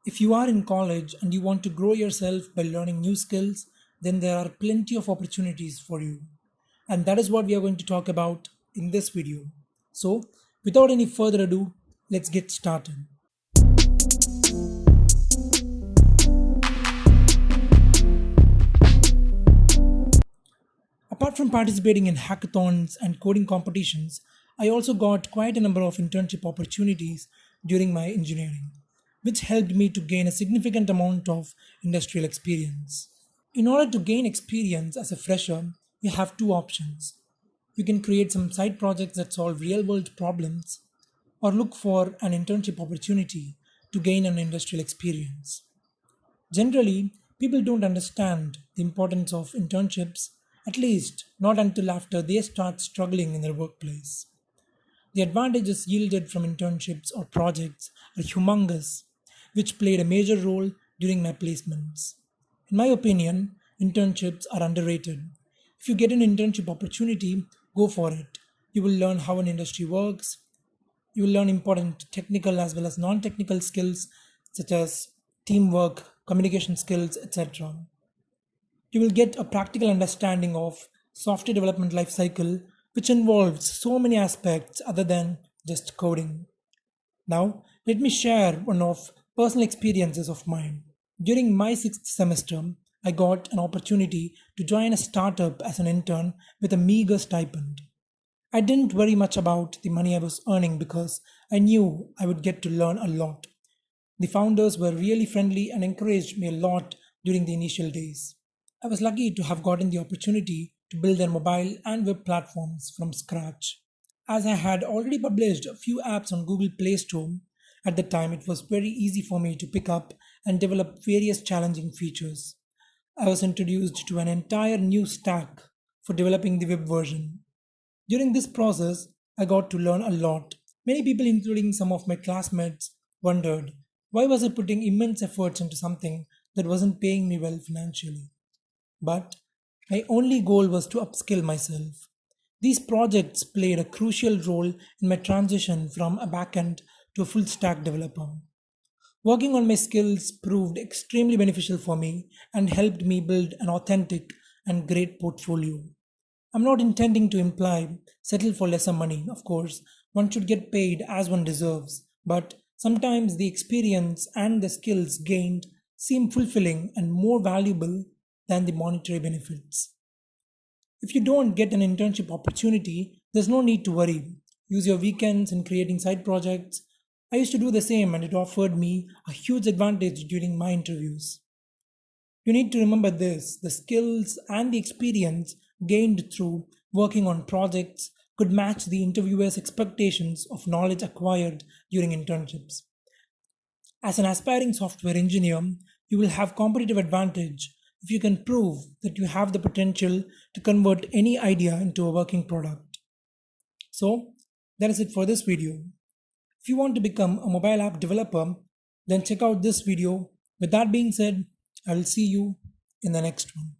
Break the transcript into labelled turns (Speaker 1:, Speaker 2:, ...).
Speaker 1: If you are in college and you want to grow yourself by learning new skills, then there are plenty of opportunities for you. And that is what we are going to talk about in this video. So, without any further ado, let's get started. Apart from participating in hackathons and coding competitions, I also got quite a number of internship opportunities during my engineering, which helped me to gain a significant amount of industrial experience. In order to gain experience as a fresher, you have two options. You can create some side projects that solve real world problems, or look for an internship opportunity to gain an industrial experience. Generally, people don't understand the importance of internships, at least not until after they start struggling in their workplace. The advantages yielded from internships or projects are humongous, which played a major role during my placements. In my opinion, internships are underrated. If you get an internship opportunity, go for it. You will learn how an industry works, you will learn important technical as well as non technical skills such as teamwork, communication skills, etc. You will get a practical understanding of software development lifecycle, which involves so many aspects other than just coding. Now, let me share one of personal experiences of mine. During my sixth semester, I got an opportunity to join a startup as an intern with a meager stipend. I didn't worry much about the money I was earning because I knew I would get to learn a lot. The founders were really friendly and encouraged me a lot during the initial days. I was lucky to have gotten the opportunity to build their mobile and web platforms from scratch. As I had already published a few apps on Google Play Store, at the time it was very easy for me to pick up and develop various challenging features. I was introduced to an entire new stack for developing the web version. During this process, I got to learn a lot. Many people, including some of my classmates, wondered why was I putting immense efforts into something that wasn't paying me well financially. But my only goal was to upskill myself. These projects played a crucial role in my transition from a backend to a full stack developer. Working on my skills proved extremely beneficial for me and helped me build an authentic and great portfolio. I'm not intending to imply settle for lesser money, of course. One should get paid as one deserves, but sometimes the experience and the skills gained seem fulfilling and more valuable than the monetary benefits. If you don't get an internship opportunity, there's no need to worry. Use your weekends in creating side projects. I used to do the same and it offered me a huge advantage during my interviews. You need to remember this: the skills and the experience gained through working on projects could match the interviewer's expectations of knowledge acquired during internships. As an aspiring software engineer, you will have competitive advantage if you can prove that you have the potential to convert any idea into a working product. So, that is it for this video. If you want to become a mobile app developer, then check out this video. With that being said, I will see you in the next one.